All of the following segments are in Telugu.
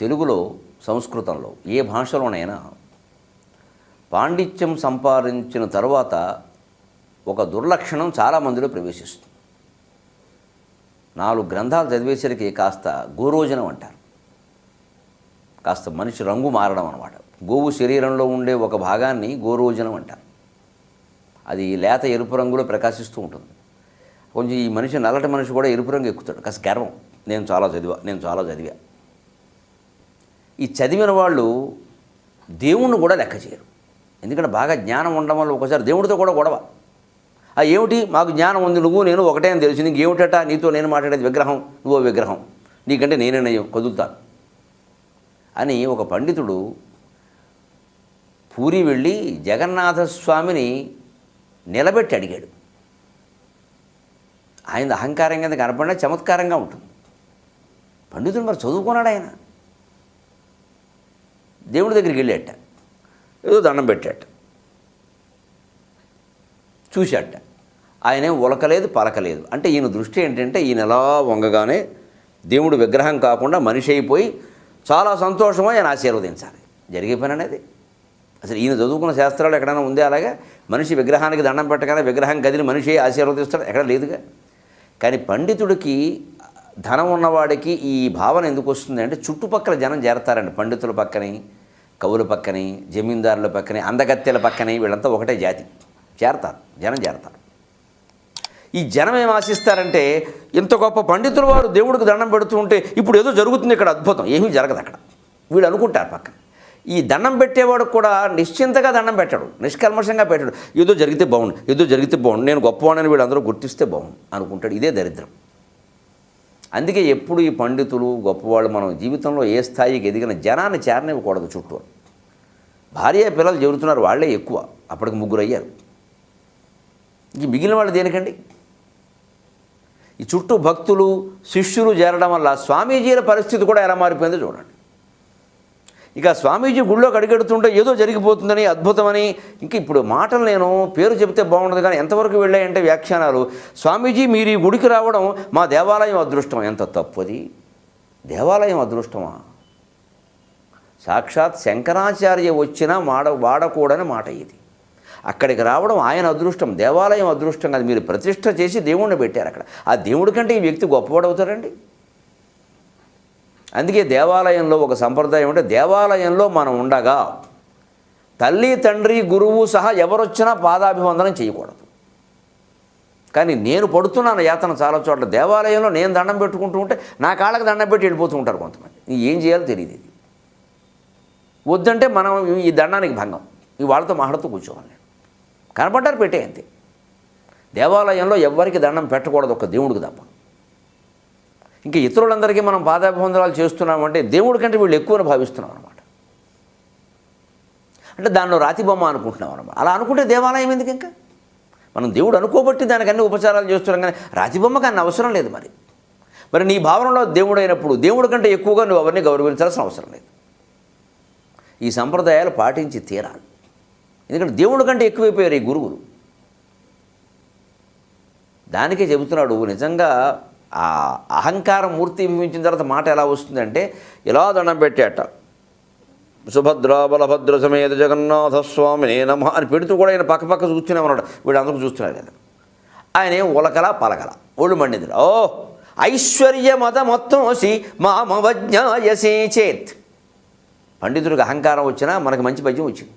తెలుగులో, సంస్కృతంలో, ఏ భాషలోనైనా పాండిత్యం సంపాదించిన తరువాత ఒక దుర్లక్షణం చాలామందిలో ప్రవేశిస్తుంది. 4 గ్రంథాలు చదివేసరికి కాస్త గోరోజనం అంటారు. కాస్త మనిషి రంగు మారడం అన్నమాట. గోవు శరీరంలో ఉండే ఒక భాగాన్ని గోరోజనం అంటారు. అది లేత ఎరుపు రంగులో ప్రకాశిస్తూ ఉంటుంది. కొంచెం ఈ మనిషి నల్లటి మనిషి కూడా ఎరుపు రంగు ఎక్కుతాడు. కాస్త గర్వం, నేను చాలా చదివా. ఈ చదివిన వాళ్ళు దేవుణ్ణి కూడా లెక్క చేయరు. ఎందుకంటే బాగా జ్ఞానం ఉండడం వల్ల ఒకసారి దేవుడితో కూడా గొడవ. ఏమిటి, మాకు జ్ఞానం ఉంది, నువ్వు నేను ఒకటే అని తెలిసి నీకు ఏమిటట, నీతో నేను మాట్లాడేది విగ్రహం, నువ్వో విగ్రహం, నీకంటే నేనే నయం, కదులుతాను అని ఒక పండితుడు పూరి వెళ్ళి జగన్నాథస్వామిని నిలబెట్టి అడిగాడు. ఆయన అహంకారం కింద కనపడినా చమత్కారంగా ఉంటుంది. పండితుడు మరి చదువుకున్నాడు. ఆయన దేవుడి దగ్గరికి వెళ్ళాట, ఏదో దండం పెట్టాట, చూశాట. ఆయనేం ఉలకలేదు పలకలేదు. అంటే ఈయన దృష్టి ఏంటంటే ఈయన ఎలా వంగగానే దేవుడు విగ్రహం కాకుండా మనిషి అయిపోయి చాలా సంతోషమో ఆయన ఆశీర్వదించాలి. జరిగే పని అనేది అసలు ఈయన చదువుకున్న శాస్త్రాలు ఎక్కడైనా ఉందే? అలాగే మనిషి విగ్రహానికి దండం పెట్టగానే విగ్రహం కదిలి మనిషి ఆశీర్వదిస్తాడు, ఎక్కడ లేదుగా. కానీ పండితుడికి, ధనం ఉన్నవాడికి ఈ భావన ఎందుకు వస్తుంది అంటే చుట్టుపక్కల జనం చేరతారండి. పండితుల పక్కని, కవుల పక్కని, జమీందారుల పక్కని, అందగత్తెల పక్కని, వీళ్ళంతా ఒకటే జాతి చేరతారు, జనం చేరతారు. ఈ జనం ఏం ఆశిస్తారంటే ఇంత గొప్ప పండితులు వారు దేవుడికి దండం పెడుతూ ఉంటే ఇప్పుడు ఏదో జరుగుతుంది ఇక్కడ, అద్భుతం. ఏమీ జరగదు అక్కడ. వీళ్ళు అనుకుంటారు పక్కన. ఈ దండం పెట్టేవాడు కూడా నిశ్చింతగా దండం పెట్టాడు, నిష్కల్మషంగా పెట్టాడు. ఏదో జరిగితే బాగుండు, నేను గొప్పవాడని వీళ్ళందరూ గుర్తిస్తే బాగుండు అనుకుంటాడు. ఇదే దరిద్రం. అందుకే ఎప్పుడు ఈ పండితులు, గొప్పవాళ్ళు మనం జీవితంలో ఏ స్థాయికి ఎదిగిన జనాన్ని చేరనివ్వకూడదు. చుట్టూ భార్య పిల్లలు చెబుతున్నారు, వాళ్ళే ఎక్కువ. అప్పటికి 3 అయ్యారు. ఇంక మిగిలిన వాళ్ళు దేనికండి? ఈ చుట్టూ భక్తులు, శిష్యులు చేరడం వల్ల స్వామీజీల పరిస్థితి కూడా ఎలా మారిపోయిందో చూడండి. ఇక స్వామీజీ గుళ్ళోకి అడిగెడుతుంటే ఏదో జరిగిపోతుందని, అద్భుతమని, ఇంకా ఇప్పుడు మాటలు నేను పేరు చెబితే బాగుండదు కానీ ఎంతవరకు వెళ్ళాయంటే వ్యాఖ్యానాలు, స్వామీజీ మీరు ఈ గుడికి రావడం మా దేవాలయం అదృష్టం. ఎంత తప్పది! దేవాలయం అదృష్టమా? సాక్షాత్ శంకరాచార్య వచ్చినా వాడకూడని మాట ఇది. అక్కడికి రావడం ఆయన అదృష్టం, దేవాలయం అదృష్టం కాదు. మీరు ప్రతిష్ఠ చేసి దేవుణ్ణి పెట్టారు అక్కడ. ఆ దేవుడి కంటే ఈ వ్యక్తి గొప్పవాడవుతారండి. అందుకే దేవాలయంలో ఒక సంప్రదాయం అంటే, దేవాలయంలో మనం ఉండగా తల్లి, తండ్రి, గురువు సహా ఎవరొచ్చినా పాదాభివందనం చేయకూడదు. కానీ నేను పడుతున్నాను యాతన చాలా చోట్ల. దేవాలయంలో నేను దండం పెట్టుకుంటూ ఉంటే నా కాళ్ళకి దండం పెట్టి వెళ్ళిపోతూ ఉంటారు కొంతమంది. ఏం చేయాలో తెలియదు. ఇది వద్దంటే మనం ఈ దండానికి భంగం. ఈ వాళ్ళతో మాట్లాడుతూ కూర్చోవాలి. కనపడ్డారు పెట్టే అంతే. దేవాలయంలో ఎవ్వరికి దండం పెట్టకూడదు, ఒక దేవుడికి తప్ప. ఇంకా ఇతరులందరికీ మనం పాదాభివందనాలు చేస్తున్నామంటే దేవుడి కంటే వీళ్ళు ఎక్కువని భావిస్తున్నాం అనమాట. అంటే దానిలో రాతి బొమ్మ అనుకుంటున్నాం అనమాట. అలా అనుకుంటే దేవాలయం ఎందుకు? ఇంకా మనం దేవుడు అనుకోబట్టి దానికి అన్ని ఉపచారాలు చేస్తున్నాం, కానీ రాతి బొమ్మకి అన్ని అవసరం లేదు. మరి నీ భావనలో దేవుడు అయినప్పుడు దేవుడి కంటే ఎక్కువగా నువ్వు ఎవరిని గౌరవించాల్సిన అవసరం లేదు. ఈ సంప్రదాయాలు పాటించి తీరాలి. ఎందుకంటే దేవుడి కంటే ఎక్కువైపోయారు ఈ గురువులు. దానికే చెబుతున్నాడు. నిజంగా ఆ అహంకారం మూర్తి భవించిన తర్వాత మాట ఎలా వస్తుందంటే, ఇలా దండం పెట్టేట, సుభద్ర బలభద్ర సమేత జగన్నాథ స్వామినే నమః అని పెడుతూ కూడా ఆయన పక్క చూస్తూనే ఉన్నాడు. వీడు అందరూ చూస్తున్నారు కదా. ఆయన ఏం ఉలకల పలకల, ఒళ్ళు మండింది. ఓ ఐశ్వర్యమద మొత్తోసి మామవజ్ఞాయసే చేత్. పండితుడికి అహంకారం వచ్చినా మనకు మంచి పద్యం వచ్చింది.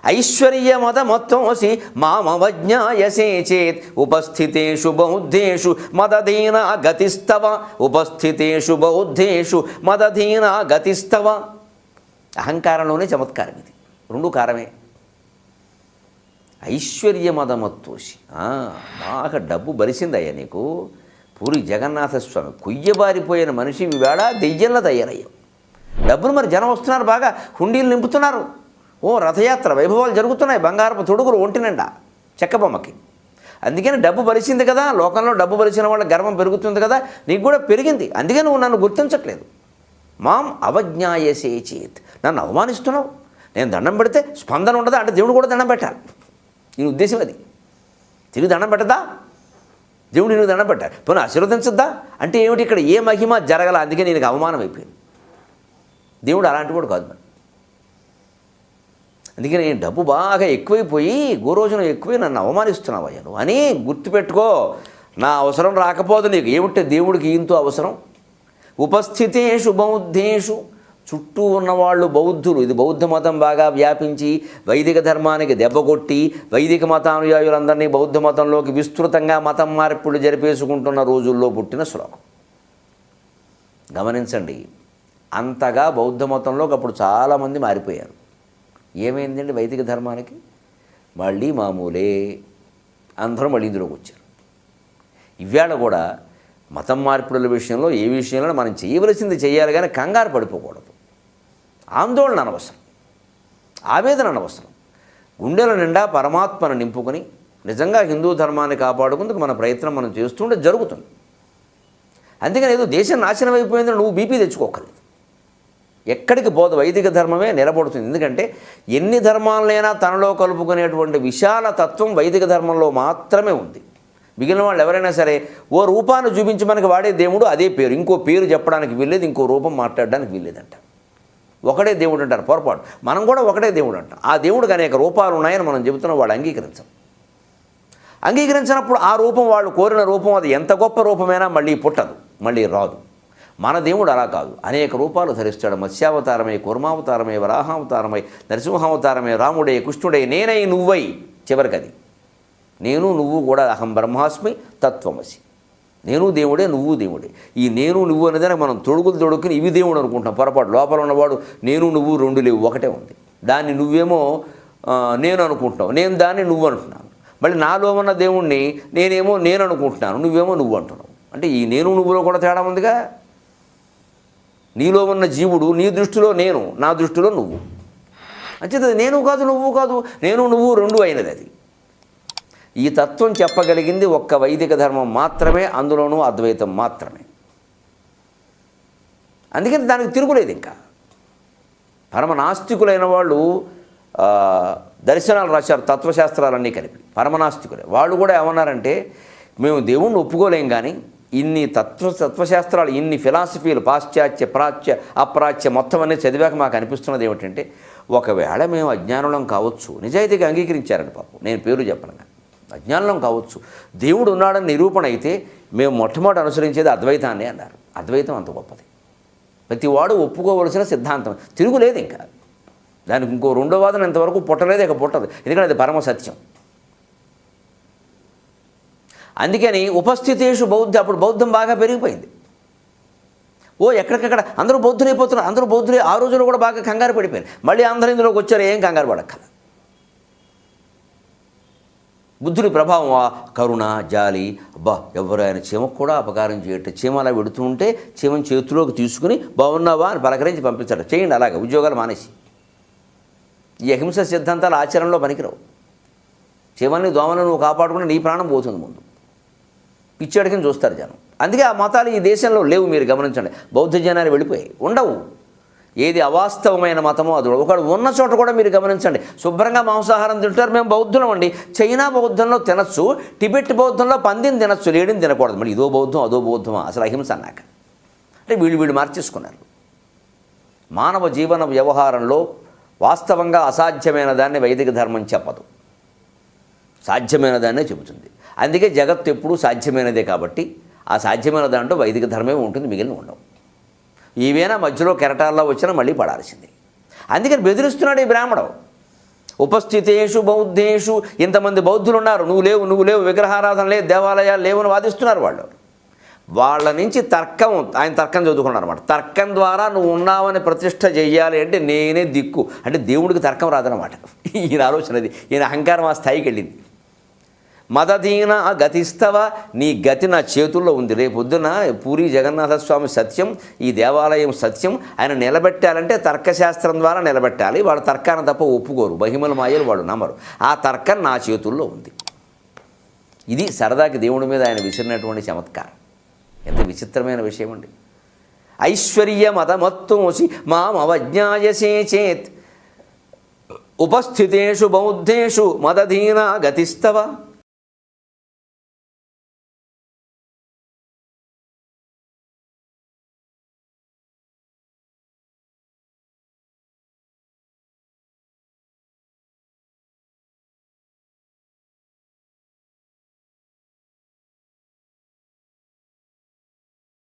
ఐశ్వర్యమద మొత్తోసి మామవజ్ఞాయసే చేత్ ఉపస్థితేషు బౌద్ధేషు మదధీనా గతిస్తవ. ఉపస్థితేషు బౌద్ధేషు మదధీనా గతిస్తవ. అహంకారంలోనే చమత్కారం ఇది. 2 కారమే. ఐశ్వర్యమదమత్తోసి, బాగా డబ్బు బలిసిందయ్యా నీకు. పూరి జగన్నాథస్వామి కుయ్యబారిపోయిన మనిషి ఈవేళ దెయ్యంలో తయారయ్యావు. డబ్బులు మరి జనం వస్తున్నారు, బాగా హుండీలు నింపుతున్నారు. ఓ రథయాత్ర వైభవాలు జరుగుతున్నాయి, బంగారపు తొడుగులు ఒంటి నిండా చెక్కబొమ్మకి. అందుకని డబ్బు బలిసింది కదా, లోకంలో డబ్బు బలిసిన వాళ్ళ గర్వం పెరుగుతుంది కదా, నీకు కూడా పెరిగింది. అందుకే నువ్వు నన్ను గుర్తించట్లేదు. మాం అవజ్ఞాయసే చేత్, నన్ను అవమానిస్తున్నావు. నేను దండం పెడితే స్పందన ఉండదా అంటే దేవుడు కూడా దండం పెట్టాలి. ఈ ఉద్దేశం అది. తిరిగి దండం పెట్టదా? దేవుడు నీకు దండం పెట్టాలి. పోనీ ఆశీర్వదించద్దా అంటే ఏమిటి? ఇక్కడ ఏ మహిమ జరగల, అందుకే నీకు అవమానం అయిపోయింది. దేవుడు అలాంటి వాడు కాదు మరి. అందుకని డబ్బు బాగా ఎక్కువైపోయి గోరోజనం ఎక్కువై నన్ను అవమానిస్తున్నావయ్యా నువ్వు అని గుర్తుపెట్టుకో. నా అవసరం రాకపోదు నీకు. ఏమిటే దేవుడికి ఈయంతో అవసరం? ఉపస్థితేషు బౌద్ధేషు, చుట్టూ ఉన్నవాళ్ళు బౌద్ధులు, ఇది బౌద్ధ మతం బాగా వ్యాపించి వైదిక ధర్మానికి దెబ్బ కొట్టి వైదిక మతానుయాయులందరినీ బౌద్ధ మతంలోకి విస్తృతంగా మతం మార్పులు జరిపేసుకుంటున్న రోజుల్లో పుట్టిన శ్లోకం. గమనించండి, అంతగా బౌద్ధ మతంలోకి అప్పుడు చాలామంది మారిపోయారు. ఏమైందండి వైదిక ధర్మానికి? మళ్ళీ మామూలే, అందరూ మళ్ళీ ఇందులోకి వచ్చారు. ఇవాళ కూడా మతం మార్పుల విషయంలో ఏ విషయంలో మనం చేయవలసింది చేయాలి, కానీ కంగారు పడిపోకూడదు. ఆందోళన అనవసరం, ఆవేదన అనవసరం. గుండెల నిండా పరమాత్మను నింపుకొని నిజంగా హిందూ ధర్మాన్ని కాపాడుకుందుకు మన ప్రయత్నం మనం చేస్తుంటే జరుగుతుంది. అందుకని ఏదో దేశం నాశనం అయిపోయిందని నువ్వు బీపీ తెచ్చుకోకలేదు. ఎక్కడికి పోదు, వైదిక ధర్మమే నిలబడుతుంది. ఎందుకంటే ఎన్ని ధర్మాలైనా తనలో కలుపుకునేటువంటి విశాల తత్వం వైదిక ధర్మంలో మాత్రమే ఉంది. మిగిలిన వాళ్ళు ఎవరైనా సరే ఓ రూపాన్ని చూపించి మనకి వాడే దేవుడు అదే పేరు, ఇంకో పేరు చెప్పడానికి వీల్లేదు, ఇంకో రూపం మాట్లాడడానికి వీల్లేదంట. ఒకటే దేవుడు అంటారు, పొరపాటు. మనం కూడా ఒకటే దేవుడు అంటాం. ఆ దేవుడికి అనేక రూపాలు ఉన్నాయని మనం చెబుతున్నాం, వాడు అంగీకరించినప్పుడు ఆ రూపం, వాళ్ళు కోరిన రూపం, అది ఎంత గొప్ప రూపమైనా మళ్ళీ పుట్టదు, మళ్ళీ రాదు. మన దేవుడు అలా కాదు, అనేక రూపాలు ధరిస్తాడు. మత్స్యావతారమై, కూర్మావతారమై, వరాహావతారమై, నరసింహావతారమై, రాముడే, కృష్ణుడే, నేనై నువ్వై, చివరికది నేను నువ్వు కూడా అహం బ్రహ్మాస్మి తత్వమసి. నేను దేవుడే, నువ్వు దేవుడే. ఈ నేను నువ్వు అనేదానికి మనం తొడుక్కుని ఇవి దేవుడు అనుకుంటాం, పొరపాటు. లోపల ఉన్నవాడు నేను నువ్వు రెండు లేవు, ఒకటే ఉంది. దాన్ని నువ్వేమో నేను అనుకుంటున్నావు, నేను దాన్ని నువ్వు అంటున్నాను. మళ్ళీ నాలో ఉన్న దేవుణ్ణి నేనేమో నేను అనుకుంటున్నాను, నువ్వేమో నువ్వు అంటున్నావు. అంటే ఈ నేను నువ్వులో కూడా తేడా ఉందిగా. నీలో ఉన్న జీవుడు నీ దృష్టిలో నేను, నా దృష్టిలో నువ్వు. అంచేది నేను కాదు నువ్వు కాదు, నేను నువ్వు రెండు అయినది అది. ఈ తత్వం చెప్పగలిగింది ఒక్క వైదిక ధర్మం మాత్రమే, అందులోనూ అద్వైతం మాత్రమే. అందుకని దానికి తిరుగులేదు. ఇంకా పరమ నాస్తికులైన వాళ్ళు దర్శనాలు రాశారు, తత్వశాస్త్రాలన్నీ కలిపి. పరమనాస్తికులే వాళ్ళు కూడా ఏమన్నారంటే, మేము దేవుణ్ణి ఒప్పుకోలేం, కానీ ఇన్ని తత్వశాస్త్రాలు, ఇన్ని ఫిలాసఫీలు, పాశ్చాత్య, ప్రాచ్య, అప్రాచ్య మొత్తం అన్నీ చదివాక మాకు అనిపిస్తున్నది ఏమిటంటే, ఒకవేళ మేము అజ్ఞానులం కావచ్చు, నిజాయితీగా అంగీకరించారండి పాపం, నేను పేరు చెప్పను, అజ్ఞానం కావచ్చు, దేవుడు ఉన్నాడని నిరూపణ అయితే మేము మొట్టమొదటి అనుసరించేది అద్వైతాన్ని అన్నారు. అద్వైతం అంత గొప్పది, ప్రతివాడు ఒప్పుకోవలసిన సిద్ధాంతం, తిరుగులేదు. ఇంకా దానికి ఇంకో రెండో వాదన ఇంతవరకు పుట్టలేదు, ఇక పుట్టదు, ఎందుకంటే అది పరమ సత్యం. అందుకని ఉపస్థితేషు బౌద్ధ, అప్పుడు బౌద్ధం బాగా పెరిగిపోయింది. ఎక్కడికక్కడ అందరూ బౌద్ధులైపోతున్నారు, అందరూ బౌద్ధులే. ఆ రోజుల్లో కూడా బాగా కంగారు పడిపోయారు. మళ్ళీ అందరూ ఇందులోకి వచ్చారు, ఏం కంగారు పడక్కల. బుద్ధుడి ప్రభావం, కరుణ, జాలి. అబ్బా, ఎవరు ఆయన చీమకు కూడా అపకారం చేయటం, చీమ అలా పెడుతూ ఉంటే చీమను చేతిలోకి తీసుకుని బాగున్నావా అని పలకరించి పంపించాడు. చేయండి అలాగే, ఉద్యోగాలు మానేసి. ఈ అహింస సిద్ధాంతాలు ఆచరణలో పనికిరావు. చీమల్ని, దోమలను నువ్వు కాపాడుకుంటే నీ ప్రాణం పోతుంది ముందు. పిచ్చేడికని చూస్తారు జనం. అందుకే ఆ మతాలు ఈ దేశంలో లేవు, మీరు గమనించండి. బౌద్ధ జనాలు వెళ్ళిపోయాయి, ఉండవు. ఏది అవాస్తవమైన మతమో అది ఒకడు ఉన్న చోట కూడా మీరు గమనించండి, శుభ్రంగా మాంసాహారం తింటారు. మేము బౌద్ధులం అండి. చైనా బౌద్ధంలో తినచ్చు, టిబెట్ బౌద్ధంలో పందిని తినచ్చు, లేడిని తినకూడదు. మళ్ళీ ఇదో బౌద్ధం అదో బౌద్ధమా, అసలు అహింస అన్నాక. అంటే వీళ్ళు మార్చేసుకున్నారు. మానవ జీవన వ్యవహారంలో వాస్తవంగా అసాధ్యమైన దాన్ని వైదిక ధర్మం చెప్పదు, సాధ్యమైన దాన్నే చెబుతుంది. అందుకే జగత్తు ఎప్పుడూ సాధ్యమైనదే. కాబట్టి ఆ సాధ్యమైన దాంట్లో వైదిక ధర్మమే ఉంటుంది, మిగిలిన ఉండవు. ఈవేనా మధ్యలో కెరటాల్లో వచ్చినా మళ్ళీ పడాల్సిందే. అందుకని బెదిరిస్తున్నాడు ఈ బ్రాహ్మణుడు. ఉపస్థితేషు బౌద్ధేషు, ఇంతమంది బౌద్ధులు ఉన్నారు, నువ్వు లేవు, విగ్రహారాధన లేదు, దేవాలయాలు లేవని వాదిస్తున్నారు వాళ్ళు. వాళ్ళ నుంచి తర్కం, ఆయన తర్కం చదువుకున్నాడు అనమాట. తర్కం ద్వారా నువ్వు ఉన్నావని ప్రతిష్ట చెయ్యాలి అంటే నేనే దిక్కు అంటే దేవుడికి తర్కం రాదనమాట. ఈయన ఆలోచనది, ఈయన అహంకారం ఆ స్థాయికి వెళ్ళింది. మదధీన గతిస్తవ, నీ గతి నా చేతుల్లో ఉంది. రేపొద్దున పూరి జగన్నాథస్వామి సత్యం, ఈ దేవాలయం సత్యం. ఆయన నిలబెట్టాలంటే తర్కశాస్త్రం ద్వారా నిలబెట్టాలి. వాళ్ళు తర్కాన్ని తప్ప ఒప్పుకోరు, బహిమల మాయలు వాళ్ళు నమ్మరు. ఆ తర్కం నా చేతుల్లో ఉంది. ఇది సరదాకి దేవుడి మీద ఆయన విసిరినటువంటి చమత్కారం. ఎంత విచిత్రమైన విషయం అండి. ఐశ్వర్యమతమత్తుమసి మామవజ్ఞాయసే చేత్ ఉపస్థితేషు బౌద్ధేషు మదధీన గతిస్తవ.